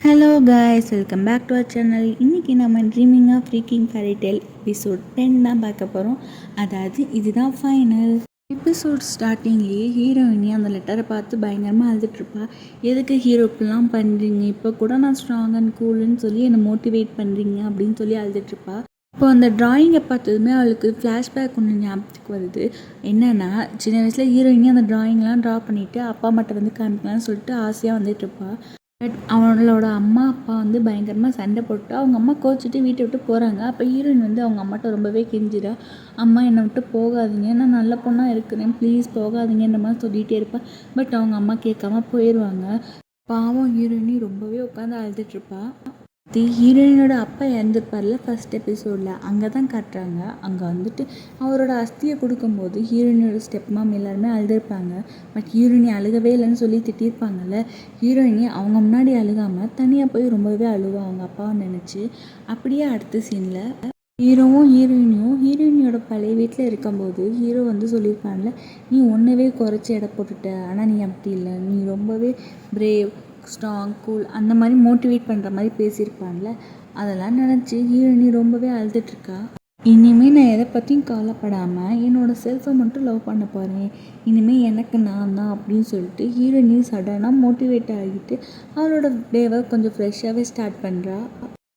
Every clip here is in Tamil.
Hello guys, welcome back to our channel. இன்றைக்கி நம்ம Dreaming of Freaking Fairy Tale episode 10 தான் பார்க்க போகிறோம். அதாவது இதுதான் ஃபைனல் எபிசோட். ஸ்டார்டிங்லேயே ஹீரோயினி அந்த லெட்டரை பார்த்து பயங்கரமாக அழுதுட்ருப்பா. எதுக்கு ஹீரோக்கெல்லாம் பண்ணுறீங்க, இப்போ கூட நான் ஸ்ட்ராங் அண்ட் கூல்னு சொல்லி என்னை மோட்டிவேட் பண்ணுறீங்க அப்படின்னு சொல்லி அழுதுட்ருப்பா. இப்போ அந்த ட்ராயிங்கை பார்த்ததுமே அவளுக்கு ஃப்ளாஷ்பேக் ஒன்று ஞாபகத்துக்கு வருது. என்னென்னா, சின்ன வயசில் ஹீரோயினி அந்த ட்ராயிங்லாம் ட்ரா பண்ணிவிட்டு அப்பா அம்மாட்ட வந்து காமிக்கலாம்னு சொல்லிட்டு ஆசையாக வந்துட்டுருப்பா. பட் அவளோட அம்மா அப்பா வந்து பயங்கரமாக சண்டை போட்டு அவங்க அம்மா கோச்சிட்டு வீட்டை விட்டு போகிறாங்க. அப்போ ஹீரோயின் வந்து அவங்க அம்மாட்ட ரொம்பவே கெஞ்சிடா, அம்மா என்னை விட்டு போகாதீங்க, நான் நல்ல பொண்ணாக இருக்கிறேன், ப்ளீஸ் போகாதீங்கன்ற மாதிரி சொல்லிகிட்டே இருப்பேன். பட் அவங்க அம்மா கேட்காம போயிடுவாங்க. பாவம் ஹீரோயினி ரொம்பவே உட்காந்து அழுதுட்ருப்பா. ஹீரோயினோட அப்பா இறந்துருப்பார்ல ஃபர்ஸ்ட் எபிசோடில், அங்கே தான் காட்டுறாங்க. அங்கே வந்துட்டு அவரோட அஸ்தியை கொடுக்கும்போது ஹீரோயினோட ஸ்டெப் மாம் எல்லாருமே அழுதுருப்பாங்க. பட் ஹீரோயினி அழுகவே இல்லைன்னு சொல்லி திட்டிருப்பாங்கல்ல. ஹீரோயினி அவங்க முன்னாடி அழுகாமல் தனியாக போய் ரொம்பவே அழுவா அவங்க அப்பாவை நினச்சி. அப்படியே அடுத்த சீனில் ஹீரோவும் ஹீரோயினியோட பழைய வீட்டில் இருக்கும்போது ஹீரோ வந்து சொல்லியிருப்பான்ல, நீ ஒன்றவே குறைச்சி எடை போட்டுட்ட, ஆனால் நீ அப்படி இல்லை, நீ ரொம்பவே பிரேவ், ஸ்ட்ராங், கூல் அந்த மாதிரி மோட்டிவேட் பண்ணுற மாதிரி பேசியிருப்பான்ல. அதெல்லாம் நினச்சி ஹீரோயினி ரொம்பவே அழுதுட்ருக்கா. இனிமேல் நான் எதை பற்றியும் கவலைப்படாமல் என்னோடய செல்ஃபை மட்டும் லவ் பண்ண போகிறேன், இனிமேல் எனக்கு நான் தான் அப்படின்னு சொல்லிட்டு ஹீரோயினி சடனாக மோட்டிவேட் ஆகிட்டு அவளோட டேவை கொஞ்சம் ஃப்ரெஷ்ஷாகவே ஸ்டார்ட் பண்ணுறா.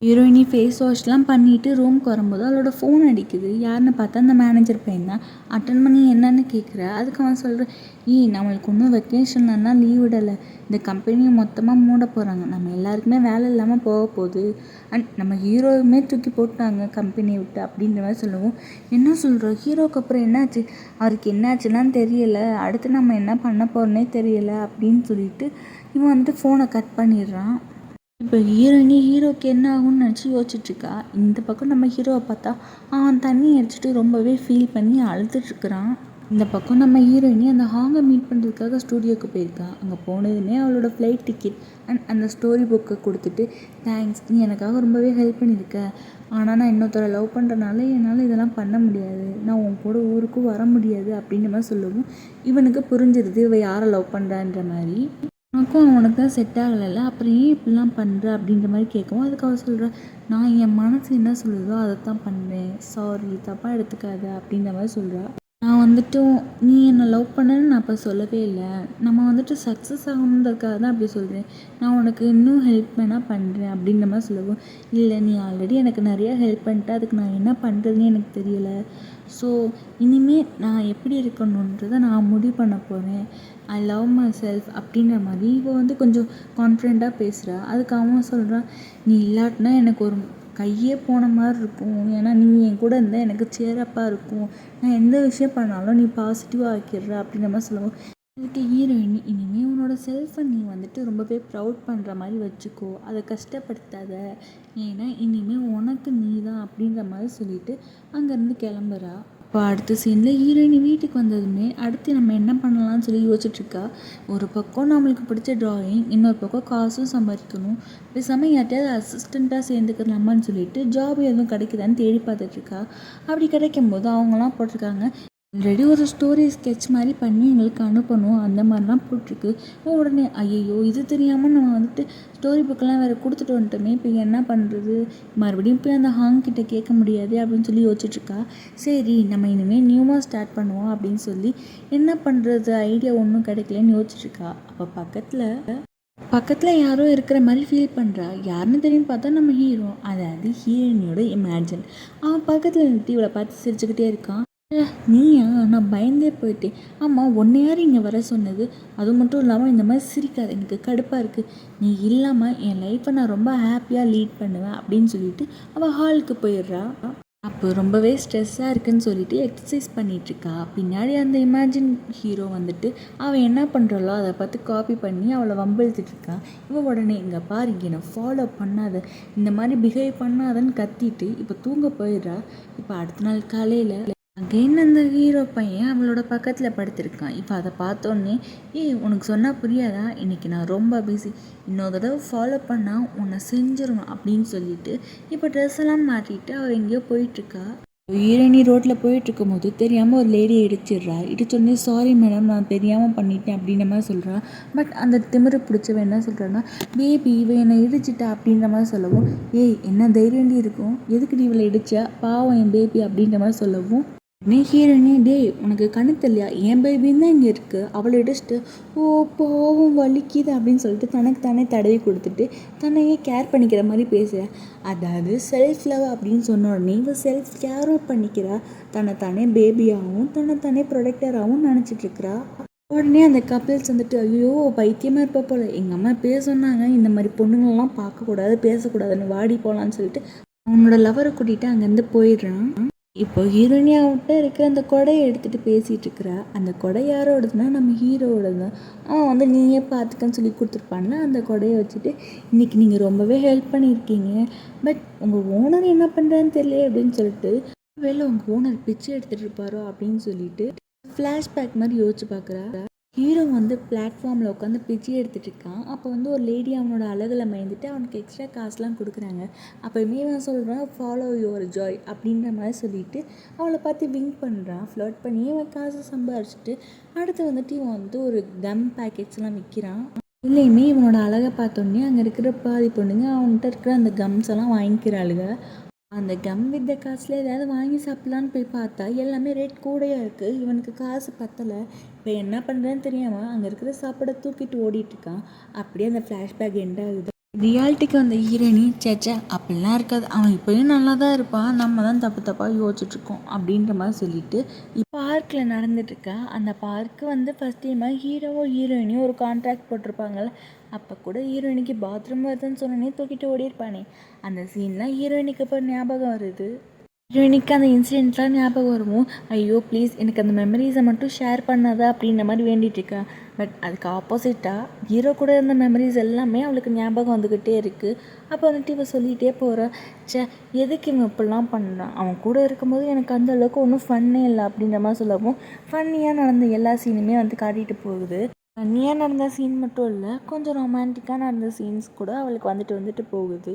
ஹீரோயினி ஃபேஸ் வாஷ்லாம் பண்ணிவிட்டு ரூம்க்கு வரும்போது அவளோட ஃபோன் அடிக்குது. யாருன்னு பார்த்தா அந்த மேனேஜர் பையன் தான். அட்டன் பண்ணி என்னன்னு கேட்குற. அதுக்கு அவன் சொல்கிறேன், நம்மளுக்கு ஒன்றும் வெக்கேஷன்லாம் லீவ் விடலை, இந்த கம்பெனியை மொத்தமாக மூட போகிறாங்க, நம்ம எல்லாருக்குமே வேலை இல்லாமல் போக போகுது, அண்ட் நம்ம ஹீரோவுமே தூக்கி போட்டாங்க கம்பெனியை விட்டு அப்படின்ற மாதிரி சொல்லுவோம். என்ன சொல்கிறோம், ஹீரோக்கு அப்புறம் என்னாச்சு, அவருக்கு என்னாச்சுலாம் தெரியலை, அடுத்து நம்ம என்ன பண்ண போகிறோன்னே தெரியலை அப்படின்னு சொல்லிட்டு இவன் வந்துட்டு ஃபோனை கட் பண்ணிடுறான். இப்போ ஹீரோக்கு என்ன ஆகும்னு நினச்சி யோசிச்சுட்ருக்கா. இந்த பக்கம் நம்ம ஹீரோவை பார்த்தா அவன் தண்ணி அடிச்சுட்டு ரொம்பவே ஃபீல் பண்ணி அழுதுட்ருக்குறான். இந்த பக்கம் நம்ம ஹீரோயினி அந்த ஹாங்கை மீட் பண்ணுறதுக்காக ஸ்டூடியோவுக்கு போயிருக்கா. அங்கே போனதுமே அவளோட ஃப்ளைட் டிக்கெட் அண்ட் அந்த ஸ்டோரி புக்கை கொடுத்துட்டு, தேங்க்ஸ், நீ எனக்காக ரொம்பவே ஹெல்ப் பண்ணியிருக்க, ஆனால் நான் இன்னொருத்தரை லவ் பண்ணுறனால என்னால் இதெல்லாம் பண்ண முடியாது, நான் உன் கூட ஊருக்கும் வர முடியாது அப்படின்ற மாதிரி சொல்லவும் இவனுக்கு புரிஞ்சிருது இவ யாரை லவ் பண்ணுறான்ற மாதிரி. உனக்கும் அவனுக்கு தான் செட் ஆகலைல்ல, அப்புறம் ஏன் இப்படிலாம் பண்ணுற அப்படின்ற மாதிரி கேட்கவும் அதுக்கு அவள் சொல்கிறா, நான் என் மனசு என்ன சொல்லுதோ அதை தான் பண்ணுறேன், சாரி, தப்பாக எடுத்துக்காத அப்படின்ற மாதிரி சொல்கிறா. நான் வந்துட்டு நீ என்னை லவ் பண்ணேன்னு நான் அப்போ சொல்லவே இல்லை, நம்ம வந்துட்டு சக்ஸஸ் ஆகணுன்றதுக்காக தான் அப்படி சொல்கிறேன், நான் உனக்கு இன்னும் ஹெல்ப் வேணால் பண்ணுறேன் அப்படின்ற மாதிரி சொல்லவும், இல்லை நீ ஆல்ரெடி எனக்கு நிறையா ஹெல்ப் பண்ணிட்டேன், அதுக்கு நான் என்ன பண்ணுறதுன்னு எனக்கு தெரியலை, ஸோ இனிமேல் நான் எப்படி இருக்கணுன்றதை நான் முடிவு பண்ண போகிறேன், ஐ லவ் மை செல்ஃப் அப்படின்ற மாதிரி இவள் வந்து கொஞ்சம் கான்ஃபிடெண்ட்டாக பேசுகிறா. அதுக்கு அவன் சொல்கிறான், நீ இல்லாட்டினா எனக்கு ஒரு கையே போன மாதிரி இருக்கும், ஏன்னா நீ என் கூட இருந்தால் எனக்கு சேரப்பாக இருக்கும், நான் எந்த விஷயம் பண்ணாலும் நீ பாசிட்டிவாக ஆக்கிடுற அப்படின்ற மாதிரி சொல்லுவோம். இதுக்கு ஹீரோயின், இனிமேல் உன்னோட செல்ஃபை நீ வந்துட்டு ரொம்பவே ப்ரவுட் பண்ணுற மாதிரி வச்சுக்கோ, அதை கஷ்டப்படுத்தாத, ஏன்னா இனிமேல் உனக்கு நீ தான் அப்படின்ற மாதிரி சொல்லிட்டு அங்கேருந்து கிளம்புறா. இப்போ அடுத்த சீனில் ஹீரோயின் வீட்டுக்கு வந்ததுமே அடுத்து நம்ம என்ன பண்ணலாம்னு சொல்லி யோசிச்சுட்ருக்கா. ஒரு பக்கம் நம்மளுக்கு பிடிச்ச ட்ராயிங், இன்னொரு பக்கம் காசும் சம்பாதிக்கணும், பேசாமல் யார்ட்டையாவது அசிஸ்டண்ட்டாக சேர்ந்துக்கலாமான்னு சொல்லிட்டு ஜாப் எதுவும் கிடைக்குதான்னு தேடி பார்த்துட்ருக்கா. அப்படி கிடைக்கும்போது அவங்களாம் போட்டிருக்காங்க, ஆல்ரெடி ஒரு ஸ்டோரி ஸ்கெட்ச் மாதிரி பண்ணி எங்களுக்கு அனுப்பணும் அந்த மாதிரிலாம் போட்டிருக்கு. உடனே ஐயோ, இது தெரியாமல் நம்ம வந்துட்டு ஸ்டோரி புக்கெல்லாம் வேறு கொடுத்துட்டு வந்துட்டோமே, இப்போ என்ன பண்ணுறது, மறுபடியும் போய் அந்த கிட்ட கேட்க முடியாது அப்படின்னு சொல்லி யோசிச்சுட்ருக்கா. சரி, நம்ம இனிமேல் நியூவாக ஸ்டார்ட் பண்ணுவோம் அப்படின்னு சொல்லி என்ன பண்ணுறது ஐடியா ஒன்றும் கிடைக்கலன்னு யோசிச்சுட்ருக்கா. அப்போ பக்கத்தில் யாரோ இருக்கிற மாதிரி ஃபீல் பண்ணுறா. யாருன்னு தெரியும் பார்த்தா நம்ம ஹீரோ, அதாவது ஹீரோயினியோட இமேஜின். அவன் பக்கத்தில் நிறுத்தி இவளை பார்த்து சிரிச்சுக்கிட்டே இருக்கான். நீயா, நான் பயந்தே போயிட்டேன். ஆமாம், ஒன்று யார் இங்கே வர சொன்னது, அது மட்டும் இல்லாமல் இந்த மாதிரி சிரிக்காது, எனக்கு கடுப்பாக இருக்குது, நீ இல்லாமல் என் லைஃப்பை நான் ரொம்ப ஹாப்பியாக லீட் பண்ணுவேன் அப்படின்னு சொல்லிட்டு அவள் ஹாலுக்கு போயிடுறா. அப்போ ரொம்பவே ஸ்ட்ரெஸ்ஸாக இருக்குன்னு சொல்லிட்டு எக்ஸசைஸ் பண்ணிகிட்ருக்கா. பின்னாடி அந்த இமேஜின் ஹீரோ வந்துட்டு அவள் என்ன பண்ணுறாளோ அதை பார்த்து காப்பி பண்ணி அவளை வம்பிழுத்துட்ருக்கா. இவன் உடனே, இங்கே பாரு, என்னை ஃபாலோ பண்ணாத, இந்த மாதிரி பிஹேவ் பண்ணாதன்னு கத்திட்டு இப்போ தூங்க போயிடுறா. இப்போ அடுத்த நாள் காலையில் அகைன் அந்த ஹீரோ பையன் அவளோட பக்கத்தில் படுத்திருக்கான். இப்போ அதை பார்த்தோன்னே, உனக்கு சொன்னால் புரியாதா, இன்றைக்கி நான் ரொம்ப பிஸி, இன்னொரு தடவை ஃபாலோ பண்ணால் உன்னை செஞ்சிடணும் அப்படின்னு சொல்லிட்டு இப்போ ட்ரெஸ் எல்லாம் மாட்டிட்டு அவள் எங்கேயோ போயிட்டுருக்கா. ஹீரோயினி ரோட்டில் போயிட்டுருக்கும்போது தெரியாமல் ஒரு லேடியை இடிச்சிடுறா. இடிச்சோடனே சாரி மேடம் நான் தெரியாமல் பண்ணிட்டேன் அப்படின்ற மாதிரி சொல்கிறா. பட் அந்த திமிரு பிடிச்சவன் என்ன சொல்கிறான்னா, பேபி இவன் என்னை இடிச்சிட்டா அப்படின்ற மாதிரி சொல்லவும், ஏய் என்ன தைரியண்டி இருக்கும், எதுக்குடி இவளை இடிச்சா, பாவம் என் பேபி அப்படின்ற மாதிரி சொல்லவும், நீ ஹீரோயினி டேய் உனக்கு கண்ணு தெரியலையா, என் பேபின்னு தான் இங்கே இருக்குது, அவளை இடிச்சிட்டு ஓ பாவம் வலிக்குது அப்படின்னு சொல்லிட்டு தனக்கு தானே தடவி கொடுத்துட்டு தன்னையே கேர் பண்ணிக்கிற மாதிரி பேசுகிறேன். அதாவது செல்ஃப் லவ் அப்படின்னு சொன்ன உடனே இவள் செல்ஃப் கேரும் பண்ணிக்கிறா. தன்னைத்தானே பேபியாகவும் தன்னைத்தானே ப்ரொடெக்டராகவும் நினச்சிட்ருக்கிறா. உடனே அந்த கப்பிள்ஸ் வந்துட்டு ஐயோ பைத்தியமாக இருப்ப போல், எங்கள் அம்மா பேச சொன்னாங்க இந்த மாதிரி பொண்ணுங்களெலாம் பார்க்கக்கூடாது பேசக்கூடாதுன்னு, வாடி போகலான்னு சொல்லிட்டு அவனோட லவரை கூட்டிகிட்டு அங்கேருந்து போயிடுறான். இப்போ ஹீரோயினியாவிட்ட இருக்கிற அந்த கொடையை எடுத்துகிட்டு பேசிகிட்டு இருக்கிறா. அந்த கொடை யாரோடதுன்னா நம்ம ஹீரோவோடது தான். அவன் வந்து நீயே பார்த்துக்கன்னு சொல்லி கொடுத்துருப்பான்ல, அந்த கொடையை வச்சுட்டு இன்றைக்கி நீங்கள் ரொம்பவே ஹெல்ப் பண்ணியிருக்கீங்க, பட் உங்கள் ஓனர் என்ன பண்ணுறான்னு தெரியல அப்படின்னு சொல்லிட்டு, வேலை உங்கள் ஓனர் பிச்சை எடுத்துகிட்டு இருப்பாரோ அப்படின்னு சொல்லிட்டு ஃப்ளாஷ்பேக் மாதிரி யோசிச்சு பார்க்குறா. ஹீரோ வந்து பிளாட்ஃபார்மில் உட்காந்து பிச்சை எடுத்துகிட்டு இருக்கான். அப்போ வந்து ஒரு லேடி அவனோட அழகில் மயந்துட்டு அவனுக்கு எக்ஸ்ட்ரா காசுலாம் கொடுக்குறாங்க. அப்போயுமே அவன் சொல்கிறான் ஃபாலோ யுவர் ஜாய் அப்படின்ற மாதிரி சொல்லிட்டு அவளை பார்த்து விங்க் பண்ணுறான். ஃப்ளர்ட் பண்ணி அவன் காசை சம்பாரிச்சிட்டு அடுத்து வந்துட்டு இவன் வந்து ஒரு கம் பேக்கெட்ஸ்லாம் விற்கிறான். இல்லையுமே இவனோட அழகை பார்த்தோன்னே அங்கே இருக்கிற பாதி பொண்ணுங்க அவன்கிட்ட இருக்கிற அந்த கம்ஸ் எல்லாம் வாங்கிக்கிறாளுங்க. அந்த கம் வித்த காசில் ஏதாவது வாங்கி சாப்பிட்லான்னு போய் பார்த்தா எல்லாமே ரேட் கூடையாக இருக்குது. இவனுக்கு காசு பத்தலை. இப்போ என்ன பண்ணுறேன்னு தெரியாமல் அங்கே இருக்கிற சாப்பாடை தூக்கிட்டு ஓடிட்டுருக்கான். அப்படியே அந்த ஃப்ளாஷ்பேக் எண்ட் ஆகுது. ரியாலிட்டிக்கு வந்த ஹீரோயினி சேச்சா அப்படிலாம் இருக்காது, அவன் இப்போயும் நல்லா தான் இருப்பான், நம்ம தான் தப்பாக யோசிச்சுட்ருக்கோம் அப்படின்ற மாதிரி சொல்லிட்டு இப்போ பார்க்கில் நடந்துட்டுருக்கா. அந்த பார்க்கு வந்து ஃபஸ்ட் டைமாக ஹீரோவும் ஹீரோயினியும் ஒரு கான்ட்ராக்ட் போட்டிருப்பாங்கள்ல, அப்போ கூட ஹீரோயினிக்கு பாத்ரூம் வருதுன்னு சொன்னோன்னே தூக்கிட்டு ஓடிருப்பானே, அந்த சீன்லாம் ஹீரோயினிக்கு இப்போ ஞாபகம் வருது. ஹீரோயினிக்கு அந்த இன்சிடெண்ட்லாம் ஞாபகம் வருமோ, ஐயோ ப்ளீஸ் எனக்கு அந்த மெமரிஸை மட்டும் ஷேர் பண்ணாதா அப்படின்ற மாதிரி வேண்டிகிட்ருக்கா. பட் அதுக்கு ஆப்போசிட்டாக ஹீரோ கூட இருந்த மெமரிஸ் எல்லாமே அவளுக்கு ஞாபகம் வந்துக்கிட்டே இருக்குது. அப்போ வந்துட்டு இவள் சொல்லிகிட்டே போகிறா, எதுக்கு இவன் இப்படிலாம் பண்ணுறான், அவன் கூட இருக்கும்போது எனக்கு அந்த அளவுக்கு ஒன்றும் ஃபன்னே இல்லை அப்படின்ற மாதிரி சொல்லவும், ஃபன்னியாக நடந்த எல்லா சீனுமே வந்து காட்டிகிட்டு போகுது. ஃபன்னியாக நடந்த சீன் மட்டும் இல்லை, கொஞ்சம் ரொமான்டிக்காக நடந்த சீன்ஸ் கூட அவளுக்கு வந்துட்டு போகுது.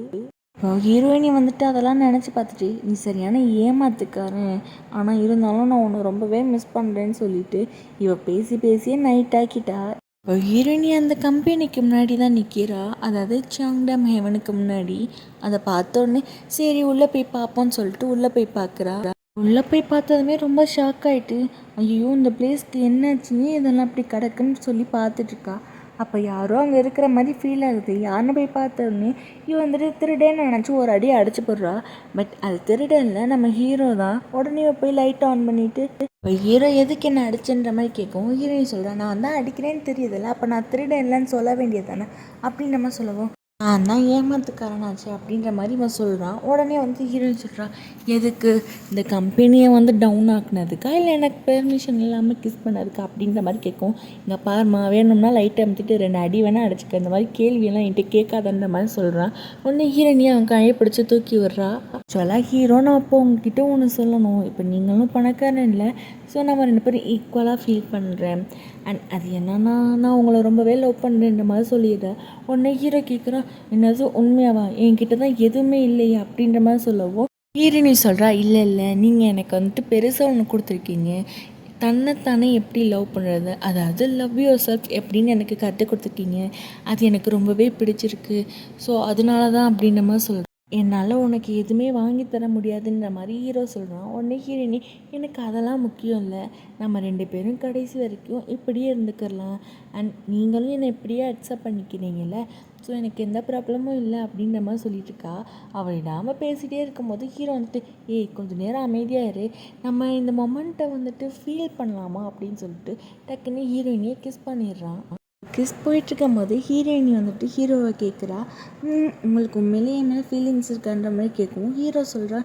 இப்போ ஹீரோயினி வந்துட்டு அதெல்லாம் நினச்சி பார்த்துட்டு நீ சரியான ஏமாத்துக்காரன், ஆனால் இருந்தாலும் நான் உன்னை ரொம்பவே மிஸ் பண்ணுறேன்னு சொல்லிட்டு இவள் பேசியே நைட் ஆக்கிட்டா. இப்போ ஹீரோயினி அந்த கம்பெனிக்கு முன்னாடி தான் நிற்கிறா, அதாவது சாங்டம் ஹெவனுக்கு முன்னாடி. அதை பார்த்தோன்னே சரி உள்ளே போய் பார்ப்போன்னு சொல்லிட்டு உள்ளே போய் பார்க்குறா. உள்ளே போய் பார்த்ததுமே ரொம்ப ஷாக் ஆகிட்டு ஐயோ இந்த பிளேஸ்க்கு என்னாச்சுன்னு இதெல்லாம் அப்படி கிடக்குன்னு சொல்லி பார்த்துட்ருக்கா. அப்போ யாரோ அங்கே இருக்கிற மாதிரி ஃபீல் ஆகுது. யாருன்னு போய் பார்த்தோன்னே இவன் வந்துட்டு திருடேன்னு நினச்சி ஒரு அடி அடிச்சு போடுறா. பட் அது திருடனில் நம்ம ஹீரோ தான். உடனே போய் லைட் ஆன் பண்ணிவிட்டு இப்போ ஹீரோ எதுக்கு என்ன அடிச்சுன்ற மாதிரி கேட்கவும் ஹீரோயின் சொல்கிறேன் நான் தான் அடிக்கிறேன்னு தெரியுதுல்ல, அப்போ நான் திருடன் இல்லைன்னு சொல்ல வேண்டியது தானே அப்படின்னு நம்ம சொல்லவும் நான் தான் ஏமாத்துக்காரனாச்சு அப்படின்ற மாதிரி இவன் சொல்கிறான். உடனே வந்து ஹீரோயின் சொல்கிறான் எதுக்கு இந்த கம்பெனியை வந்து டவுன் ஆக்குனதுக்கா இல்லை எனக்கு பெர்மிஷன் இல்லாமல் கிஸ் பண்ணதுக்கா அப்படின்ற மாதிரி கேட்கும். இங்கே பாருமா வேணும்னா லைட்டை அமுத்திட்டு 2 அடி வேணால் அடிச்சுக்க, இந்த மாதிரி கேள்வியெல்லாம் என்கிட்ட கேட்காதன்ற மாதிரி சொல்கிறான். உடனே ஹீரோயினி அவன் கையை பிடிச்சி தூக்கி விடுறா. ஆக்சுவலாக ஹீரோ நான் அப்போ உங்ககிட்ட ஒன்று சொல்லணும், இப்போ நீங்களும் பணக்காரன் இல்லை, ஸோ நம்ம 2 பேரும் ஈக்குவலாக ஃபீல் பண்ணுறேன். அண்ட் அது என்னன்னா நான் உங்களை ரொம்பவே லவ் பண்ணுறேன்ற மாதிரி சொல்லிடுறேன். உடனே ஹீரோ கேட்குறான் என்னது உண்மையாவா, என்கிட்ட தான் எதுவுமே இல்லையா அப்படின்ற மாதிரி சொல்லவும் ஹீரோயினி சொல்கிறா இல்லை நீங்கள் எனக்கு வந்துட்டு பெருசாக ஒன்று கொடுத்துருக்கீங்க, தன்னைத்தானே எப்படி லவ் பண்ணுறது, அதாவது லவ் யுவர் செல்ஃப் எப்படின்னு எனக்கு கற்றுக் கொடுத்துருக்கீங்க, அது எனக்கு ரொம்பவே பிடிச்சிருக்கு, ஸோ அதனால தான் அப்படின்ற மாதிரி சொல்கிறேன். என்னால் உனக்கு எதுவுமே வாங்கி தர முடியாதுன்ற மாதிரி ஹீரோ சொல்கிறான். உடனே ஹீரோயினி எனக்கு அதெல்லாம் முக்கியம் இல்லை, நம்ம 2 பேரும் கடைசி வரைக்கும் இப்படியே இருந்துக்கலாம், அண்ட் நீங்களும் என்னை இப்படியே அக்செப்ட் பண்ணிக்கிறீங்கல்ல, ஸோ எனக்கு எந்த ப்ராப்ளமும் இல்லை அப்படின்ற மாதிரி சொல்லிட்டு இருக்கா. அவள் விடாமல் பேசிகிட்டே இருக்கும்போது ஹீரோ வந்துட்டு ஏய் கொஞ்சம் நேரம் அமைதியாக இரு, நம்ம இந்த மொமெண்ட்டை வந்துட்டு ஃபீல் பண்ணலாமா அப்படின்னு சொல்லிட்டு டக்குன்னு ஹீரோயினியை கிஸ் பண்ணிடுறான். கிஸ் போயிட்டுருக்கும் போது ஹீரோயினி வந்துட்டு ஹீரோவை கேட்குறா உங்களுக்கு உண்மையிலே என் மேலே ஃபீலிங்ஸ் இருக்கான்ற மாதிரி கேட்கவும் ஹீரோ சொல்கிறா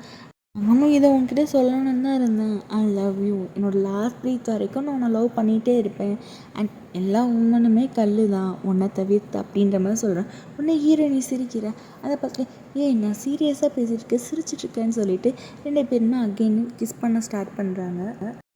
நானும் இதை உன்கிட்ட சொல்லணும்னு தான் இருந்தேன், ஐ லவ் யூ, என்னோடய லாஸ்ட் ப்ரீத் வரைக்கும் நான் உன்னை லவ் பண்ணிகிட்டே இருப்பேன், அண்ட் எல்லா உமனுமே கல்லு தான் உன்னை தவிர்த்து அப்படின்ற மாதிரி சொல்கிறேன். உன்னை ஹீரோயினி சிரிக்கிற அதை பார்த்து நான் சீரியஸாக பேசிகிட்டு இருக்கேன் சிரிச்சிட்டு இருக்கேன்னு சொல்லிட்டு 2 பேருமே அகெயின் கிஸ் பண்ண ஸ்டார்ட் பண்ணுறாங்க.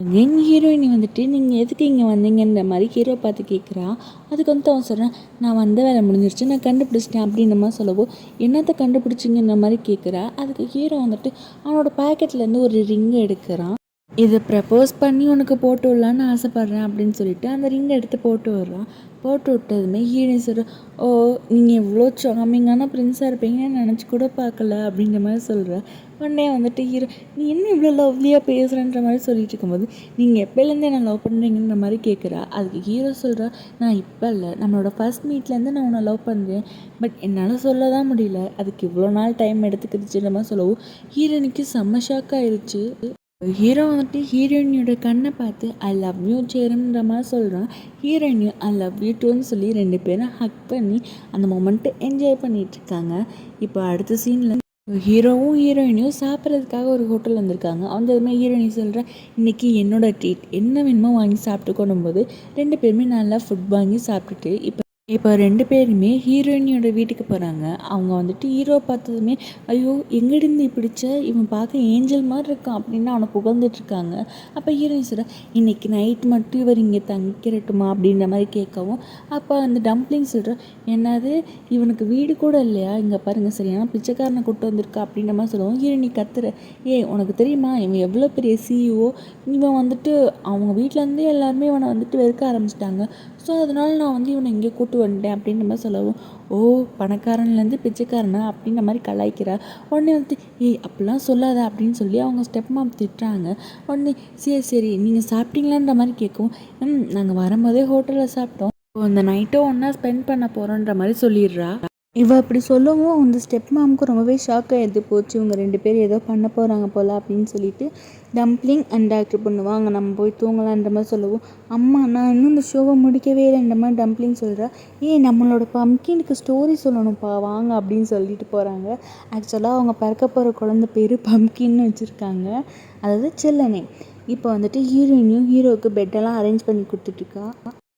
அகெயின் ஹீரோயினி வந்துட்டு நீங்கள் எதுக்கு இங்கே வந்தீங்கன்ற மாதிரி ஹீரோ பார்த்து கேட்குறா. அதுக்கு வந்து அவன் சொல்கிறேன், நான் வந்த வேலை முடிஞ்சிருச்சு, நான் கண்டுபிடிச்சிட்டேன் அப்படின்ற மாதிரி சொல்லவும் என்னத்தை கண்டுபிடிச்சிங்கன்ற மாதிரி கேட்குறா. அதுக்கு ஹீரோ வந்துட்டு அவனோட பாக்கெட்லேருந்து ஒரு ரிங் எடுக்கிறான். இதை ப்ரப்போஸ் பண்ணி உனக்கு போட்டு விடலான்னு ஆசைப்பட்றேன் அப்படின்னு சொல்லிட்டு அந்த ரிங்கை எடுத்து போட்டு விட்றான். போட்டு விட்டதுமே ஹீரோயின் சொல்கிற, ஓ நீங்கள் எவ்வளோ சாமிங்கான பிரின்ஸாக இருப்பீங்கன்னு நினச்சி கூட பார்க்கல அப்படின்ற மாதிரி சொல்கிற. உடனே வந்துட்டு ஹீரோ, நீ என்ன இவ்வளோ லவ்லியாக பேசுகிறன்ற மாதிரி சொல்லிட்டு இருக்கும்போது நீங்கள் எப்போலேருந்து என்ன லவ் பண்ணுறீங்கன்ற மாதிரி கேட்குறா. அதுக்கு ஹீரோ சொல்கிறா, நான் இப்போ இல்லை நம்மளோட ஃபர்ஸ்ட் மீட்லேருந்து நான் உன்னை லவ் பண்ணுறேன், பட் என்னால் சொல்ல தான் முடியல, அதுக்கு இவ்வளோ நாள் டைம் எடுத்துக்கிடுச்சுன்ற மாதிரி சொல்லவும் ஹீரோயினுக்கு செம்ம ஷாக் ஆயிடுச்சு. ஹீரோ வந்துட்டு ஹீரோயினியோட கண்ணை பார்த்து ஐ லவ் யூ சேருன்ற மாதிரி சொல்கிறான். ஹீரோயினியும் ஐ லவ் யூ டூன்னு சொல்லி 2 பேரும் ஹக் பண்ணி அந்த மொமெண்ட்டை என்ஜாய் பண்ணிகிட்ருக்காங்க. இப்போ அடுத்த சீனில் ஹீரோவும் ஹீரோயினியும் சாப்பிட்றதுக்காக ஒரு ஹோட்டல் வந்திருக்காங்க. வந்ததுமே ஹீரோயினி சொல்கிறேன், இன்றைக்கி என்னோட ட்ரீட் என்ன வேணுமோ வாங்கி சாப்பிட்டு கொண்டும்போது 2 பேருமே நல்லா ஃபுட் வாங்கி சாப்பிட்டுட்டு இப்போ 2 பேருமே ஹீரோயினியோட வீட்டுக்கு போகிறாங்க. அவங்க வந்துட்டு ஹீரோ பார்த்ததுமே ஐயோ எங்கேருந்து பிடிச்ச இவன் பார்க்க ஏஞ்சல் மாதிரி இருக்கான் அப்படின்னு அவனை புகழ்ந்துட்டுருக்காங்க. அப்போ ஹீரோயின் சொல்கிற, இன்றைக்கி நைட் மட்டும் இவர் இங்கே தங்கிக்கிறட்டுமா அப்படின்ற மாதிரி கேட்கவும் அப்போ அந்த டம்ப்ளிங் சொல்கிற, என்னது இவனுக்கு வீடு கூட இல்லையா, இங்கே பாருங்கள் சரியான பிச்சைக்காரனை கூட்டு வந்திருக்கா அப்படின்ற மாதிரி சொல்லுவோம். ஹீரோயினி கத்துற, உனக்கு தெரியுமா இவன் எவ்வளோ பெரிய சிஇஓ, இவன் வந்துட்டு அவங்க வீட்டிலேருந்தே எல்லாருமே இவனை வந்துட்டு வெறுக்க ஆரம்பிச்சிட்டாங்க, ஸோ அதனால் நான் வந்து இவனை இங்கே கூட்டு வந்துட்டேன் அப்படின்ற மாதிரி சொல்லவும், ஓ பணக்காரன்லேருந்து பிச்சைக்காரனா அப்படின்ற மாதிரி கலாய்க்கிறா. உடனே வந்துட்டு அப்படிலாம் சொல்லாத அப்படின்னு சொல்லி அவங்க ஸ்டெப் மாம் திட்டுறாங்க. உடனே சரி நீங்கள் சாப்பிட்டீங்களான்ற மாதிரி கேட்கவும், நாங்கள் வரும்போதே ஹோட்டலில் சாப்பிட்டோம், அந்த நைட்டும் ஒன்றா ஸ்பெண்ட் பண்ண போகிறோன்ற மாதிரி சொல்லிடுறா. இவ அப்படி சொல்லவும் அந்த ஸ்டெப் மாமுக்கு ரொம்பவே ஷாக் ஆகிடுது. போச்சு இவங்க 2 பேர் ஏதோ பண்ண போகிறாங்க போல் அப்படின்னு சொல்லிட்டு டம்ப்ளிங் அண்ட் டாக்டர் பொண்ணு வாங்க நம்ம போய் தூங்கலான்ற மாதிரி சொல்லவும், அம்மா நான் இன்னும் இந்த ஷோவை முடிக்கவே இல்லைன்ற மாதிரி டம்ப்ளிங் சொல்கிறா. நம்மளோட பம்கினுக்கு ஸ்டோரி சொல்லணும்ப்பா வாங்க அப்படின்னு சொல்லிட்டு போகிறாங்க. ஆக்சுவலாக அவங்க பிறக்க போகிற குழந்தை பேர் பம்கின்னு வச்சுருக்காங்க, அதாவது செல்லனே. இப்போ வந்துட்டு ஹீரோயினியும் ஹீரோவுக்கு பெட்டெல்லாம் அரேஞ்ச் பண்ணி கொடுத்துட்ருக்கா.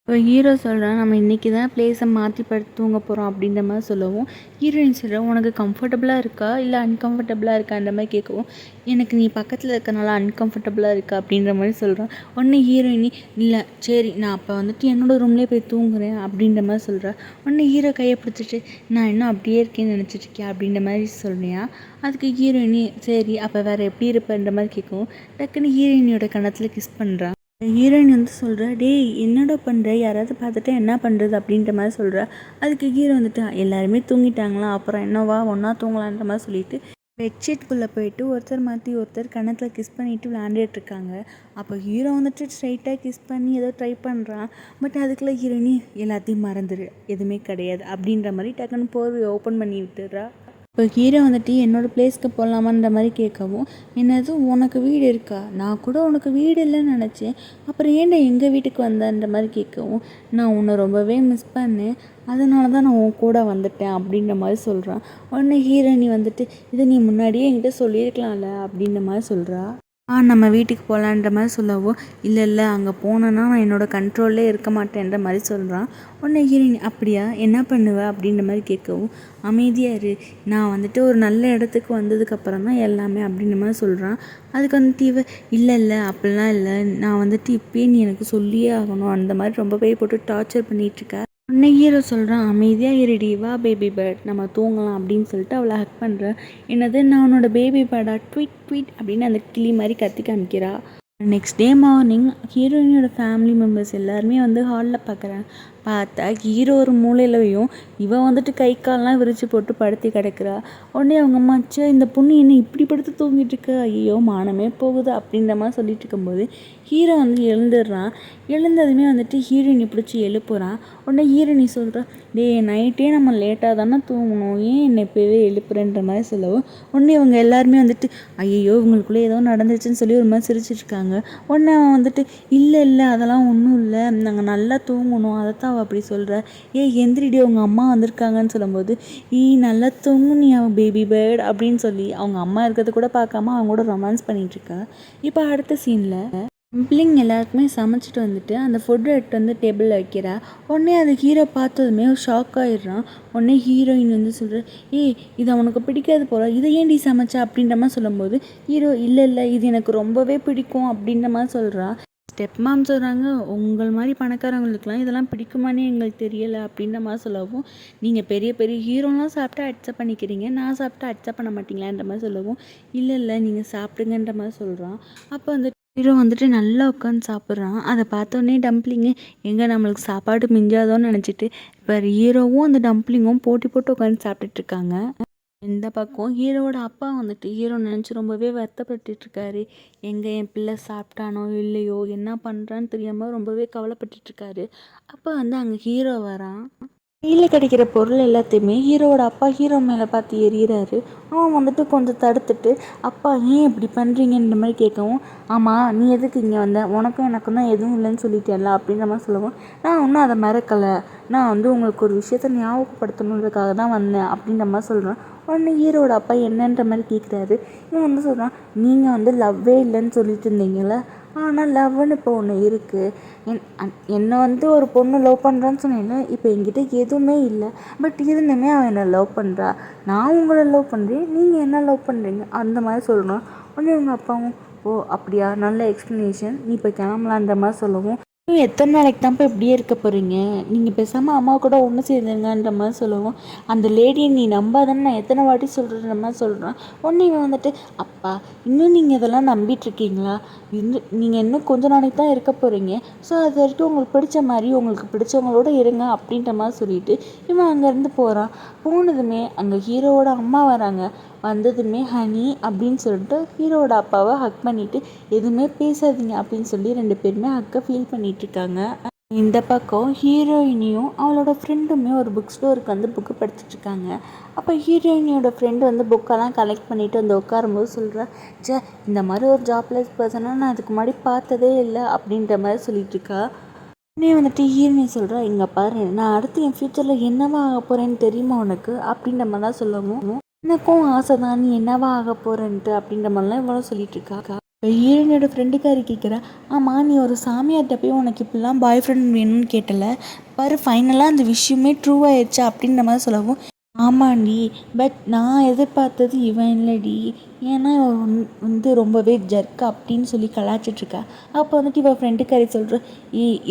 இப்போ ஹீரோ சொல்கிறான், நம்ம இன்றைக்கி தான் பிளேஸை மாற்றி படுத்து தூங்க போகிறோம் அப்படின்ற மாதிரி சொல்லவும் ஹீரோயின் சொல்கிறேன், உனக்கு கம்ஃபர்டபுளாக இருக்கா இல்லை அன்கம்ஃபர்டபுளாக இருக்கான்ற மாதிரி கேட்கவும், எனக்கு நீ பக்கத்தில் இருக்கனால அன்கம்ஃபர்டபுளாக இருக்கா அப்படின்ற மாதிரி சொல்கிறான். உடனே ஹீரோயினி, இல்லை சரி நான் அப்போ வந்துட்டு என்னோடய ரூம்லேயே போய் தூங்குறேன் அப்படின்ற மாதிரி சொல்கிறேன். உடனே ஹீரோ கையை பிடிச்சிட்டு, நான் இன்னும் அப்படியே இருக்கேன்னு நினச்சிட்ருக்கேன் அப்படின்ற மாதிரி சொல்கிறேன். அதுக்கு ஹீரோயினி, சரி அப்போ வேறு எப்படி இருப்பேன்ற மாதிரி கேட்கவும் டக்குன்னு ஹீரோயினியோட கணத்தில் கிஸ் பண்ணுறான். ஹீரோயின் வந்து சொல்கிறா, டேய் என்னடா பண்ணுற, யாராவது பார்த்துட்டா என்ன பண்ணுறது அப்படின்ற மாதிரி சொல்கிறா. அதுக்கு ஹீரோ வந்துட்டு, எல்லாருமே தூங்கிட்டாங்களா அப்புறம் என்னவா ஒன்றா தூங்கலான்ற மாதிரி சொல்லிட்டு பெட்ஷீட்குள்ளே போயிட்டு ஒருத்தர் மாற்றி ஒருத்தர் கணத்தில் கிஸ் பண்ணிவிட்டு விளையாண்டுட்ருக்காங்க. அப்போ ஹீரோ வந்துட்டு ஸ்ட்ரைட்டாக கிஸ் பண்ணி ஏதோ ட்ரை பண்ணுறான். பட் அதுக்குள்ளே ஹீரோயினி எல்லாத்தையும் மறந்துடு எதுவுமே கிடையாது அப்படின்ற மாதிரி டக்குன்னு போர்வை ஓப்பன் பண்ணி விட்டுறா. இப்போ ஹீரோ வந்துட்டு என்னோடய பிளேஸ்க்கு போகலாமான்ற மாதிரி கேட்கவும், என்னது உனக்கு வீடு இருக்கா, நான் கூட உனக்கு வீடு இல்லைன்னு நினச்சேன், அப்புறம் ஏன்டா எங்கள் வீட்டுக்கு வந்தன்ற மாதிரி கேட்கவும், நான் உன்னை ரொம்பவே மிஸ் பண்ணேன், அதனால தான் நான் உன் கூட வந்துட்டேன் அப்படின்ற மாதிரி சொல்கிறான். உடனே ஹீரோயினி வந்துட்டு, இதை நீ முன்னாடியே என்கிட்ட சொல்லியிருக்கலாம்ல அப்படின்ற மாதிரி சொல்கிறா. நம்ம வீட்டுக்கு போகலான்ற மாதிரி சொல்லவும், இல்லை அங்கே போனேன்னா நான் என்னோடய கண்ட்ரோல்லே இருக்க மாட்டேன்ற மாதிரி சொல்கிறான். உடனே ஹீரோயின், அப்படியா என்ன பண்ணுவேன் அப்படின்ற மாதிரி கேட்கவும், அமைதியாக இரு, நான் வந்துட்டு ஒரு நல்ல இடத்துக்கு வந்ததுக்கப்புறம் தான் எல்லாமே அப்படின்ற மாதிரி சொல்கிறான். அதுக்கு வந்துட்டு இல்லை அப்படிலாம் இல்லை, நான் வந்துட்டு இப்போயே நீ எனக்கு சொல்லியே ஆகணும் அந்த மாதிரி ரொம்பவே போட்டு டார்ச்சர் பண்ணிகிட்ருக்க. உடனே ஹீரோ சொல்கிறான், அமைதியாக இருடி வா பேபி பேர்ட் நம்ம தூங்கலாம் அப்படின்னு சொல்லிட்டு அவளை ஹக் பண்ணுறேன். என்னது நான் உன்னோட பேபி பேர்டா, ட்வீட் ட்வீட் அப்படின்னு அந்த கிளி மாதிரி கத்தி காமிக்கிறா. நெக்ஸ்ட் டே மார்னிங் ஹீரோயினோட ஃபேமிலி மெம்பர்ஸ் எல்லாருமே வந்து ஹாலில் பார்க்குறேன். பார்த்தா ஹீரோ ஒரு மூலையிலையும் இவன் வந்துட்டு கை கால்லாம் விரித்து போட்டு படுத்தி கிடக்குறா. உடனே அவங்க அம்மா, இந்த பொண்ணு என்ன இப்படி படுத்து தூங்கிட்டு இருக்கு, ஐயோ மானமே போகுது அப்படின்ற மாதிரி சொல்லிட்டு இருக்கும்போது ஹீரோ வந்து எழுந்துடுறான். எழுந்ததுமே வந்துட்டு ஹீரோயினி பிடிச்சி எழுப்புறான். உடனே ஹீரோயினி சொல்கிறா, நைட்டே நம்ம லேட்டாக தானே தூங்கணும், ஏன் என்னை இப்போவே எழுப்புறேன்ற மாதிரி சொல்லவும் உடனே இவங்க எல்லாருமே வந்துட்டு ஐயோ இவங்களுக்குள்ளே ஏதோ நடந்துச்சுன்னு சொல்லி ஒரு மாதிரி சிரிச்சிட்ருக்காங்க. உடனே அவன் வந்துட்டு இல்லை அதெல்லாம் ஒன்றும் இல்லை, நாங்கள் நல்லா தூங்கணும், அதைத்தான் அவள் அப்படி சொல்கிற, எந்திரிடி உங்கள் அம்மா வந்திருக்காங்கன்னு சொல்லும்போது நல்லா தூங்குனி அவன் பேபி பேர்ட் அப்படின்னு சொல்லி அவங்க அம்மா இருக்கிறது கூட பார்க்காம அவங்க கூட ரொமான்ஸ் பண்ணிகிட்ருக்கா. இப்போ அடுத்த சீனில் பிள்ளைங்க எல்லாருக்குமே சமைச்சிட்டு வந்துட்டு அந்த ஃபுட்டை எடுத்து வந்து டேபிளில் வைக்கிறா. உடனே அது ஹீரோ பார்த்ததுமே ஷாக் ஆகிடுறான். உடனே ஹீரோயின் வந்து சொல்கிற, ஏய் இது அவனுக்கு பிடிக்காது போல, இதை ஏன்டி சமைச்சா அப்படின்ற மாதிரி சொல்லும்போது ஹீரோ இல்லை இல்லை இது எனக்கு ரொம்பவே பிடிக்கும் அப்படின்ற மாதிரி சொல்கிறா. ஸ்டெப் மாம் சொல்கிறாங்க, உங்கள் மாதிரி பணக்காரங்களுக்குலாம் இதெல்லாம் பிடிக்குமானே எங்களுக்கு தெரியலை அப்படின்ற மாதிரி சொல்லவும், நீங்கள் பெரிய பெரிய ஹீரோலாம் சாப்பிட்டா அக்செப்ட் பண்ணிக்கிறீங்க, நான் சாப்பிட்டா அக்செப்ட் பண்ண மாட்டீங்களான்ற மாதிரி சொல்லவும், இல்லை இல்லை நீங்கள் சாப்பிடுங்கன்ற மாதிரி சொல்கிறான். அப்போ அந்த ஹீரோ வந்துட்டு நல்லா உட்காந்து சாப்பிட்றான். அதை பார்த்தோன்னே டம்ப்ளிங்கு எங்கே நம்மளுக்கு சாப்பாடு மிஞ்சாதோன்னு நினச்சிட்டு இப்போ ஹீரோவும் அந்த டம்ப்ளிங்கும் போட்டி போட்டு உட்காந்து சாப்பிட்டுட்ருக்காங்க. இந்த பக்கம் ஹீரோவோட அப்பா வந்துட்டு ஹீரோ நினச்சி ரொம்பவே வருத்தப்பட்டுட்ருக்காரு. எங்கே என் பிள்ளை சாப்பிட்டானோ இல்லையோ என்ன பண்ணுறான்னு தெரியாமல் ரொம்பவே கவலைப்பட்டுட்ருக்காரு. அப்போ வந்து அங்கே ஹீரோ வரான். கையில் கிடைக்கிற பொருள் எல்லாத்தையுமே ஹீரோவோட அப்பா ஹீரோ மேலே பார்த்து எறிகிறாரு. அவன் வந்துட்டு கொஞ்சம் தடுத்துட்டு, அப்பா ஏன் இப்படி பண்ணுறீங்கன்ற மாதிரி கேட்கவும், ஆமாம் நீ எதுக்கு இங்கே வந்த, உனக்கும் எனக்கும் தான் எதுவும் இல்லைன்னு சொல்லிட்டேன்ல அப்படின்ற மாதிரி சொல்லவும், நான் ஒன்றும் அதை மறக்கலை, நான் வந்து உங்களுக்கு ஒரு விஷயத்த ஞாபகப்படுத்தணுன்றதுக்காக தான் வந்தேன் அப்படின்ற மாதிரி சொல்கிறேன். உடனே ஹீரோட அப்பா என்னன்ற மாதிரி கேட்குறாரு. இவன் வந்து சொல்கிறான், நீங்கள் வந்து லவ்வே இல்லைன்னு சொல்லிட்டு இருந்தீங்களே, ஆனால் லவ்னு இப்போ ஒன்று இருக்குது. என்னை வந்து ஒரு பொண்ணு லவ் பண்ணுறான்னு சொன்னேன்னா இப்போ என்கிட்ட எதுவுமே இல்லை, பட் இருந்துமே அவன் என்னை லவ் பண்ணுறா, நான் உங்களை லவ் பண்ணுறேன், நீங்கள் என்ன லவ் பண்ணுறீங்க அந்த மாதிரி சொல்லணும். உடனே உங்கள் அப்பாவும், ஓ அப்படியா, நல்ல எக்ஸ்ப்ளனேஷன், நீ இப்போ கிளம்பலான்ற மாதிரி சொல்லவும், நீங்கள் எத்தனை நாளைக்கு தான்ப்பா இப்படியே இருக்க போகிறீங்க, நீங்கள் பேசாமல் அம்மா கூட ஒன்று சேர்ந்துங்கன்ற மாதிரி சொல்லுவோம். அந்த லேடியை நீ நம்பாதானே நான் எத்தனை வாட்டி சொல்கிறேன்ற மாதிரி சொல்கிறேன். உடனே இவன் வந்துட்டு, அப்பா இன்னும் நீங்கள் இதெல்லாம் நம்பிட்டுருக்கீங்களா, நீங்கள் இன்னும் கொஞ்ச நாளைக்கு தான் இருக்க போகிறீங்க, ஸோ அது வரைக்கும் உங்களுக்கு பிடிச்ச மாதிரி உங்களுக்கு பிடிச்சவங்களோட இருங்க அப்படின்ற மாதிரி சொல்லிட்டு இவன் அங்கேருந்து போகிறான். போனதுமே அங்கே ஹீரோவோட அம்மா வராங்க. வந்ததுமே ஹனி அப்படின்னு சொல்லிட்டு ஹீரோவோட அப்பாவை ஹக் பண்ணிவிட்டு எதுவுமே பேசாதீங்க அப்படின்னு சொல்லி 2 பேருமே ஹக்கை ஃபீல் பண்ணிகிட்ருக்காங்க. இந்த பக்கம் ஹீரோயினியும் அவளோட ஃப்ரெண்டுமே ஒரு புக் ஸ்டோருக்கு வந்து புக்கு படிச்சுட்ருக்காங்க. அப்போ ஹீரோயினியோட ஃப்ரெண்டு வந்து புக்கெல்லாம் கலெக்ட் பண்ணிவிட்டு வந்து உட்காரும்போது சொல்கிறா, சே இந்த மாதிரி ஒரு ஜாப்லெஸ் பர்சனாக நான் அதுக்கு முன்னாடி பார்த்ததே இல்லை அப்படின்ற மாதிரி சொல்லிகிட்ருக்கா. உடனே வந்துட்டு ஹீரோயினி சொல்கிறா, இங்கே பாரு நான் அடுத்து என் ஃப்யூச்சரில் என்னவா ஆக போகிறேன்னு தெரியுமா உனக்கு அப்படின்ற மாதிரிலாம் சொல்லவும், எனக்கும் ஆசை தான் நீ என்னவா ஆக போகிறேன்ட்டு அப்படின்ற மாதிரிலாம் இவ்வளோ சொல்லிகிட்ருக்கா. இப்போ ஹீரோயினோட ஃப்ரெண்டுக்காரி கேட்குறா, ஆமாம் நீ ஒரு சாமியார்கிட்ட போய் உனக்கு இப்படிலாம் பாய் ஃப்ரெண்ட் வேணும்னு கேட்டல, பாரு ஃபைனலாக அந்த விஷயமே ட்ரூ ஆயிடுச்சா அப்படின்ற மாதிரி சொல்லவும், ஆமாண்டி பட் நான் எதிர்பார்த்தது இவன் இல்லடி, ஏன்னா இவன் வந்து ரொம்பவே ஜர்க்கு அப்படின்னு சொல்லி கலாய்ச்சிட்ருக்கா. அப்போ வந்துட்டு இவன் ஃப்ரெண்டுக்காரி சொல்கிற,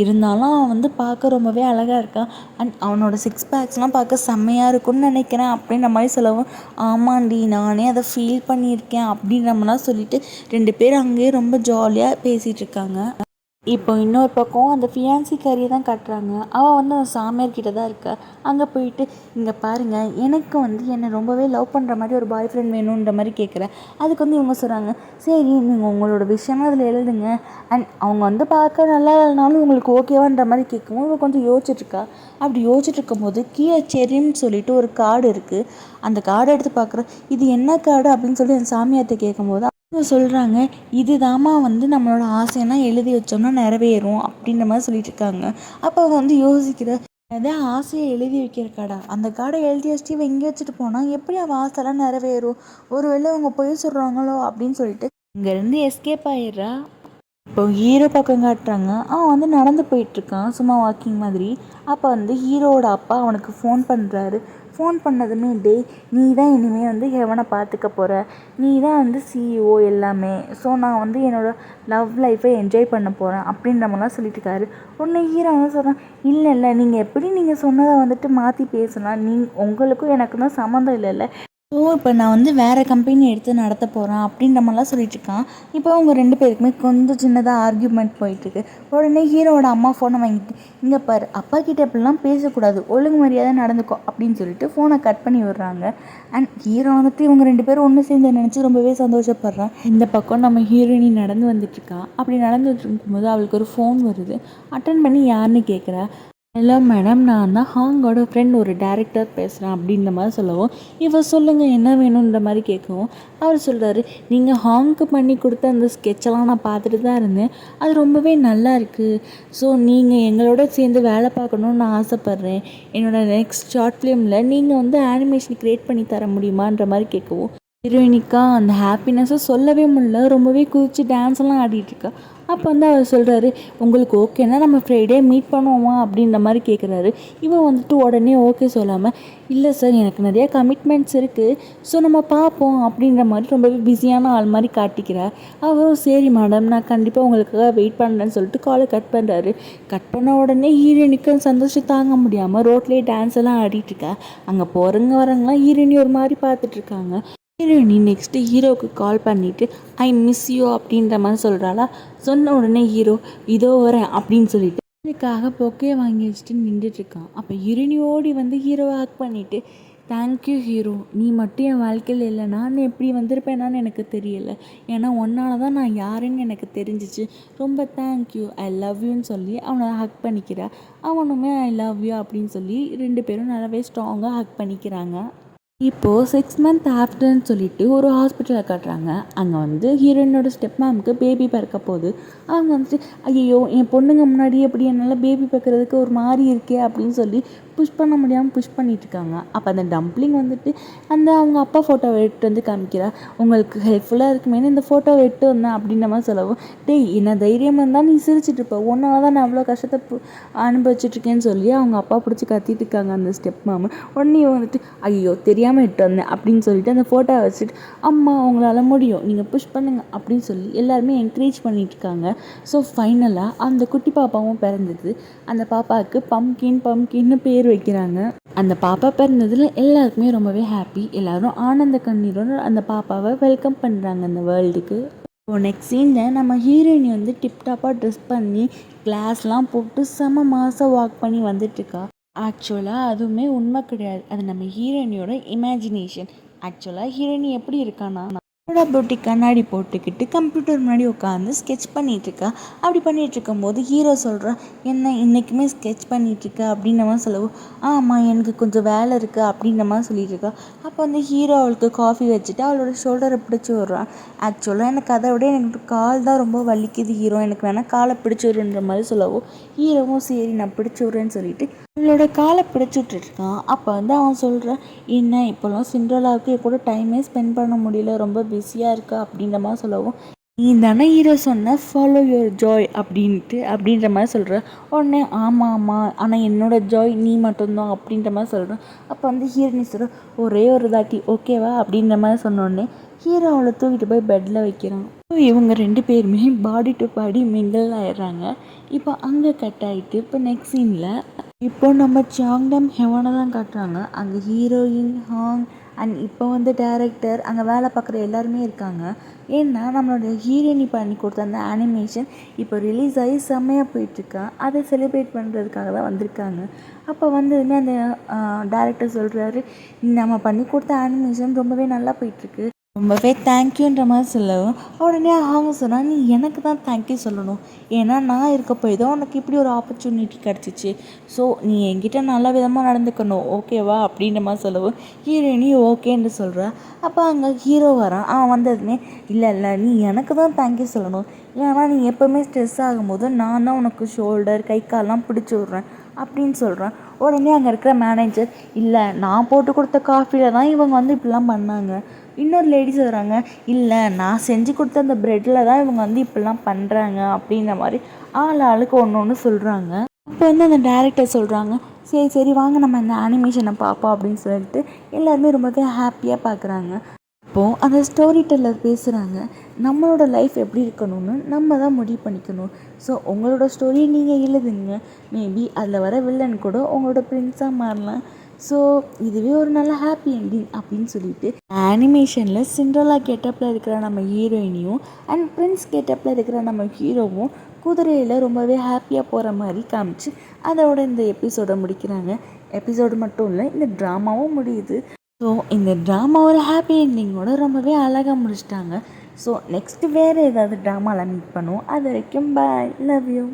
இருந்தாலும் அவன் வந்து பார்க்க ரொம்பவே அழகாக இருக்கான், அண்ட் அவனோட 6 பேக்ஸ்லாம் பார்க்க செம்மையாக இருக்கும்னு நினைக்கிறேன் அப்படின்ற மாதிரி சொல்லவும், ஆமாண்டி நானே அதை ஃபீல் பண்ணியிருக்கேன் அப்படின்ற மாதிரிலாம் சொல்லிட்டு 2 பேரும் அங்கேயே ரொம்ப ஜாலியாக பேசிகிட்டு இருக்காங்க. இப்போ இன்னொரு பக்கம் அந்த ஃபியான்சிக்காரியை தான் காட்டுறாங்க. அவள் வந்து அந்த சாமியார்கிட்ட தான் இருக்கா. அங்கே போயிட்டு, இங்கே பாருங்கள் எனக்கு வந்து என்னை ரொம்பவே லவ் பண்ணுற மாதிரி ஒரு பாய் ஃப்ரெண்ட் வேணுன்ற மாதிரி கேட்குறேன். அதுக்கு வந்து இவங்க சொல்கிறாங்க, சரி நீங்கள் உங்களோட விஷயமா அதில் எழுதுங்க, அண்ட் அவங்க வந்து பார்க்க நல்லா இல்லைனாலும் உங்களுக்கு ஓகேவான்ற மாதிரி கேட்கவும் இவங்க கொஞ்சம் யோசிச்சுட்ருக்கா. அப்படி யோசிச்சுட்ருக்கும்போது கீழே செரின்னு சொல்லிட்டு ஒரு கார்டு இருக்குது. அந்த கார்டை எடுத்து பார்க்குறேன், இது என்ன கார்டு அப்படின்னு சொல்லி அந்த சாமியார்கிட்ட கேட்கும்போது சொல்கிறாங்க, இதுதாம்மா வந்து நம்மளோட ஆசையெல்லாம் எழுதி வச்சோம்னா நிறைவேறும் அப்படின்ற மாதிரி சொல்லிட்டு இருக்காங்க. அப்போ அவங்க வந்து யோசிக்கிற, அதான் ஆசையை எழுதி வைக்கிற கார்டா, அந்த கார்டை எழுதி வச்சுட்டு இவன் எங்கே வச்சுட்டு போனால் எப்படி அவன் ஆசைலாம் நிறைவேறும், ஒருவேளை அவங்க பொய் சொல்கிறாங்களோ அப்படின்னு சொல்லிட்டு இங்கேருந்து எஸ்கேப் ஆயிடுறா. இப்போ ஹீரோ பக்கம் காட்டுறாங்க. அவன் வந்து நடந்து போயிட்டுருக்கான் சும்மா வாக்கிங் மாதிரி. அப்போ வந்து ஹீரோவோட அப்பா அவனுக்கு ஃபோன் பண்ணுறாரு. ஃபோன் பண்ணதுமே, டே நீ தான் இனிமேல் வந்து எவனை பார்த்துக்க போகிற, நீ தான் வந்து சிஇஓ எல்லாமே, ஸோ நான் வந்து என்னோடய லவ் லைஃப்பை என்ஜாய் பண்ண போகிறேன் அப்படின்ற மாதிரிலாம் சொல்லிட்டு இருக்காரு. உடனே ஹீரோ வந்து சொல்கிறான், இல்லை இல்லை நீங்கள் எப்படி நீங்கள் சொன்னதை வந்துட்டு மாற்றி பேசலாம், உங்களுக்கும் எனக்கும் தான் சம்மந்தம் இல்லைல்ல, ஸோ இப்போ நான் வந்து வேறு கம்பெனி எடுத்து நடத்த போகிறேன் அப்படின்ற மாதிரிலாம் சொல்லிட்டுருக்கான். இப்போ அவங்க 2 பேருக்குமே கொஞ்சம் சின்னதாக ஆர்கியூமெண்ட் போயிட்டுருக்கு. உடனே ஹீரோவோட அம்மா ஃபோனை வாங்கிட்டு, இங்கே பாரு அப்பா கிட்டே இப்படிலாம் பேசக்கூடாது, ஒழுங்கு மரியாதை நடந்துக்கோ அப்படின்னு சொல்லிட்டு ஃபோனை கட் பண்ணி விடுறாங்க. அண்ட் ஹீரோ வந்துட்டு இவங்க 2 பேரும் ஒன்று சேர்ந்து நினச்சி ரொம்பவே சந்தோஷப்படுறான். இந்த பக்கம் நம்ம ஹீரோயினி நடந்து வந்துட்டுருக்கா. அப்படி நடந்துட்டு இருக்கும்போது அவளுக்கு ஒரு ஃபோன் வருது. அட்டன் பண்ணி யாருன்னு கேட்குறா. ஹலோ மேடம், நான் தான் ஹாங்கோட ஃப்ரெண்ட், ஒரு டேரக்டர் பேசுகிறேன் அப்படின்ற மாதிரி சொல்லவும், இவர் சொல்லுங்கள் என்ன வேணுன்ற மாதிரி கேட்கவும், அவர் சொல்கிறாரு, நீங்கள் ஹாங்க்கு பண்ணி கொடுத்த அந்த ஸ்கெட்செல்லாம் நான் பார்த்துட்டு தான் இருந்தேன், அது ரொம்பவே நல்லா இருக்குது, ஸோ நீங்கள் எங்களோட சேர்ந்து வேலை பார்க்கணுன்னு நான் ஆசைப்பட்றேன், என்னோடய நெக்ஸ்ட் ஷார்ட் ஃபிலிமில் நீங்கள் வந்து ஆனிமேஷன் க்ரியேட் பண்ணி தர முடியுமான்ற மாதிரி கேட்கவும், ஹீரோயினிக்கா அந்த ஹாப்பினஸை சொல்லவே முடியல, ரொம்பவே குதித்து டான்ஸ்லாம் ஆடிட்டுருக்கா. அப்போ வந்து அவர் சொல்கிறாரு, உங்களுக்கு ஓகேனா நம்ம ஃப்ரைடே மீட் பண்ணுவோமா அப்படின்ற மாதிரி கேட்குறாரு. இவன் வந்துட்டு உடனே ஓகே சொல்லாமல், இல்லை சார் எனக்கு நிறைய கமிட்மெண்ட்ஸ் இருக்குது, ஸோ நம்ம பார்ப்போம் அப்படின்ற மாதிரி ரொம்பவே பிஸியான ஆள் மாதிரி காட்டிக்கிறார். அவரும் சரி மேடம் நான் கண்டிப்பாக உங்களுக்காக வெயிட் பண்ணுறேன்னு சொல்லிட்டு காலை கட் பண்ணுறாரு. கட் பண்ண உடனே ஹீரோயினுக்கு சந்தோஷம் தாங்க முடியாமல் ரோட்லேயே டான்ஸ் எல்லாம் ஆடிட்டுருக்கா. அங்கே போகிறவங்க வரவங்களாம் ஹீரோயினி ஒரு மாதிரி பார்த்துட்ருக்காங்க. ஹீரோயினி நெக்ஸ்ட்டு ஹீரோவுக்கு கால் பண்ணிவிட்டு ஐ மிஸ் யூ அப்படின்ற மாதிரி சொல்கிறாளா. சொன்ன உடனே ஹீரோ இதோ வரேன் அப்படின்னு சொல்லிட்டு இதுக்காக பொக்கே வாங்கி வச்சுட்டு நின்றுட்டுருக்கான். அப்போ ஹீரோயினி ஓடி வந்து ஹீரோவை ஹக் பண்ணிவிட்டு தேங்க்யூ ஹீரோ, நீ மட்டும் என் வாழ்க்கையில் இல்லை, நான் எப்படி வந்திருப்பேனான்னு எனக்கு தெரியலை, ஏன்னா ஒன்னால தான் நான் யாருன்னு எனக்கு தெரிஞ்சிச்சு, ரொம்ப தேங்க்யூ, ஐ லவ் யூன்னு சொல்லி அவனை ஹக் பண்ணிக்கிறா. அவனுமே ஐ லவ் யூ அப்படின்னு சொல்லி 2 பேரும் நல்லாவே ஸ்ட்ராங்காக ஹக் பண்ணிக்கிறாங்க. இப்போது 6 மந்த் ஆஃப்டர்னு சொல்லிட்டு ஒரு ஹாஸ்பிட்டலில் காட்டுறாங்க. அங்கே வந்து ஹீரோயினோட ஸ்டெப் மேமுக்கு பேபி பிறக்க போகுது. அவங்க வந்துட்டு ஐயோ என் பொண்ணுங்க முன்னாடி எப்படி என்னால் பேபி பிறக்கிறதுக்கு ஒரு மாதிரி இருக்கே அப்படின்னு சொல்லி புஷ் பண்ண முடியாமல் புஷ் பண்ணிகிட்ருக்காங்க. அப்போ அந்த டம்ப்ளிங் வந்துட்டு அவங்க அப்பா ஃபோட்டோவை எடுத்து வந்து காமிக்கிறா. உங்களுக்கு ஹெல்ப்ஃபுல்லாக இருக்குமேனு இந்த ஃபோட்டோவை எடுத்து வந்தேன் அப்படின்ற மாதிரி சொல்லவும், டேய் என்ன தைரியம் இருந்தால் நீ சிரிச்சிட்டு இருப்ப, ஒன்றால் தான் நான் அவ்வளோ கஷ்டத்தை அனுபவிச்சுட்ருக்கேன்னு சொல்லி அவங்க அப்பா பிடிச்சி கத்திட்டு இருக்காங்க அந்த ஸ்டெப் மேமு. உடனே வந்துட்டு ஐயோ தெரியாமல் இட்டு வந்தேன் அப்படின்னு சொல்லிட்டு அந்த ஃபோட்டோவை வச்சுட்டு அம்மா உங்களால் முடியும் நீங்கள் புஷ் பண்ணுங்கள் அப்படின்னு சொல்லி எல்லாருமே என்கரேஜ் பண்ணிகிட்ருக்காங்க. ஸோ ஃபைனலாக அந்த குட்டி பாப்பாவும் பிறந்தது. அந்த பாப்பாவுக்கு பம்கின்னு பேர் வைக்கிறாங்க. அந்த பாப்பா பிறந்ததில் எல்லாருக்குமே ரொம்பவே ஹாப்பி. எல்லாரும் ஆனந்த கண்ணீரோடு அந்த பாப்பாவை வெல்கம் பண்ணுறாங்க அந்த வேர்ல்டுக்கு. இப்போ நெக்ஸ்ட் சீனில் நம்ம ஹீரோயினி வந்து டிப்டாப்பாக ட்ரெஸ் பண்ணி கிளாஸ்லாம் போட்டு செம மாதம் வாக் பண்ணி வந்துட்டுருக்கா. ஆக்சுவலாக அதுவுமே உண்மை கிடையாது, அது நம்ம ஹீரோயினியோட இமேஜினேஷன். ஆக்சுவலாக ஹீரோயினி எப்படி இருக்கானா போட்டி கண்ணாடி போட்டுக்கிட்டு கம்ப்யூட்டர் முன்னாடி உட்காந்து ஸ்கெட்ச் பண்ணிகிட்ருக்கா. அப்படி பண்ணிகிட்ருக்கும் போது ஹீரோ சொல்கிறான், என்ன இன்றைக்குமே ஸ்கெட்ச் பண்ணிகிட்ருக்கா அப்படின்ற மாதிரி சொல்லவும், ஆமாம் எனக்கு கொஞ்சம் வேலை இருக்குது அப்படின்ற மாதிரி சொல்லிட்டு இருக்கா. அப்போ வந்து ஹீரோ அவளுக்கு காஃபி வச்சுட்டு அவளோட ஷோல்டரை பிடிச்சி விட்றான். ஆக்சுவலாக எனக்கு அதை விட எனக்கு கால் தான் ரொம்ப வலிக்குது ஹீரோ, எனக்கு வேணால் காலை பிடிச்சி விடுன்ற மாதிரி சொல்லவும் ஹீரோவும் சரி நான் பிடிச்சி விட்றேன்னு சொல்லிட்டு அவளோட காலை பிடிச்சி விட்டுருக்கான். அப்போ வந்து அவன் சொல்கிறான், என்ன இப்போலாம் சிண்ட்ரெல்லாவுக்கு கூட டைமே ஸ்பெண்ட் பண்ண முடியல, ரொம்ப பிஸியாக இருக்கா அப்படின்ற மாதிரி சொல்லவும், நீ தானே ஹீரோ சொன்ன ஃபாலோ யுவர் ஜாய் அப்படின்ற மாதிரி சொல்கிற. உடனே ஆமாம் ஆனால் என்னோட ஜாய் நீ மட்டும்தான் அப்படின்ற மாதிரி சொல்கிறேன். அப்போ வந்து ஹீரோனி சொல்கிற ஒரே ஒரு தாட்டி ஓகேவா அப்படின்ற மாதிரி சொன்னோடனே ஹீரோ அவளை தூக்கிட்டு போய் பெட்டில் வைக்கிறான். இவங்க 2 பேருமே பாடி டு பாடி மிங்கிள் ஆயிடுறாங்க. இப்போ அங்கே கட் ஆகிட்டு இப்போ நெக்ஸ்ட் சீனில் இப்போ நம்ம சாங்டம் ஹெவனை தான் காட்டுறாங்க. அங்கே ஹீரோயின் ஹாங் அண்ட் இப்போ வந்து டேரக்டர் அங்கே வேலை பார்க்குற எல்லாருமே இருக்காங்க. ஏன்னா நம்மளோட ஹீரோயினி பண்ணி கொடுத்த அந்த அனிமேஷன் இப்போ ரிலீஸ் ஆகி செம்மையாக போயிட்டுருக்கா. அதை செலிப்ரேட் பண்ணுறதுக்காக தான் வந்திருக்காங்க. அப்போ வந்ததுமே அந்த டேரக்டர் சொல்கிறாரு, நம்ம பண்ணி கொடுத்த அனிமேஷன் ரொம்பவே நல்லா போயிட்டுருக்கு, ரொம்பவே தேங்க்யூன்ற மாதிரி சொல்லவும் உடனே அவங்க சொன்னால் நீ எனக்கு தான் தேங்க்யூ சொல்லணும், ஏன்னா நான் இருக்க போய் தான் உனக்கு இப்படி ஒரு ஆப்பர்ச்சுனிட்டி கிடச்சிச்சு, ஸோ நீ என்கிட்ட நல்ல விதமாக நடந்துக்கணும் ஓகேவா அப்படின்ற மாதிரி சொல்லவும் ஹீரோயினி ஓகேன்னு சொல்கிறா. அப்போ அங்கே ஹீரோ வரான். அவன் வந்ததுமே இல்லை நீ எனக்கு தான் தேங்க்யூ சொல்லணும், ஏன்னா நீ எப்போவுமே ஸ்ட்ரெஸ் ஆகும்போது நான் தான் உனக்கு ஷோல்டர் கை கால்லாம் பிடிச்சி விட்றேன் அப்படின்னு சொல்கிறான். உடனே அங்கே இருக்கிற மேனேஜர் இல்லை நான் போட்டு கொடுத்த காஃபியில் தான் இவங்க வந்து இப்படிலாம் பண்ணாங்க. இன்னொரு லேடிஸ் வராங்க, இல்லை நான் செஞ்சு கொடுத்த அந்த ப்ரெட்டில் தான் இவங்க வந்து இப்படிலாம் பண்ணுறாங்க அப்படின்ற மாதிரி ஆளுக்கு ஒன்று சொல்கிறாங்க. அப்போ வந்து அந்த டேரக்டர் சொல்கிறாங்க, சரி வாங்க நம்ம இந்த அனிமேஷனை பார்ப்போம் அப்படின்னு சொல்லிட்டு எல்லாருமே ரொம்பவே ஹாப்பியாக பார்க்குறாங்க. அப்போது அந்த ஸ்டோரி டெல்லர் பேசுகிறாங்க, நம்மளோட லைஃப் எப்படி இருக்கணும்னு நம்ம தான் முடிவு பண்ணிக்கணும். ஸோ உங்களோட ஸ்டோரியை நீங்கள் எழுதுங்க, மேபி அதில் வர வில்லன் கூட உங்களோட பிரின்ஸாக மாறலாம். ஸோ இதுவே ஒரு நல்ல ஹாப்பி என்டிங் அப்படின்னு சொல்லிட்டு அனிமேஷனில் சிண்ட்ரெல்லா கெட்டப்பில் இருக்கிற நம்ம ஹீரோயினியும் அண்ட் பிரின்ஸ் கெட்டப்பில் இருக்கிற நம்ம ஹீரோவும் குதிரையில் ரொம்பவே ஹாப்பியாக போகிற மாதிரி காமிச்சு அதோட இந்த எபிசோடை முடிக்கிறாங்க. எபிசோடு மட்டும் இல்லை, இந்த ட்ராமாவும் முடியுது. ஸோ இந்த ட்ராமா ஒரு ஹாப்பி என்டிங்கோட ரொம்பவே அழகாக முடிச்சிட்டாங்க. ஸோ நெக்ஸ்ட்டு வேறு ஏதாவது ட்ராமாவில் மீட் பண்ணுவோம். அது வரைக்கும் பாய், லவ் யூ.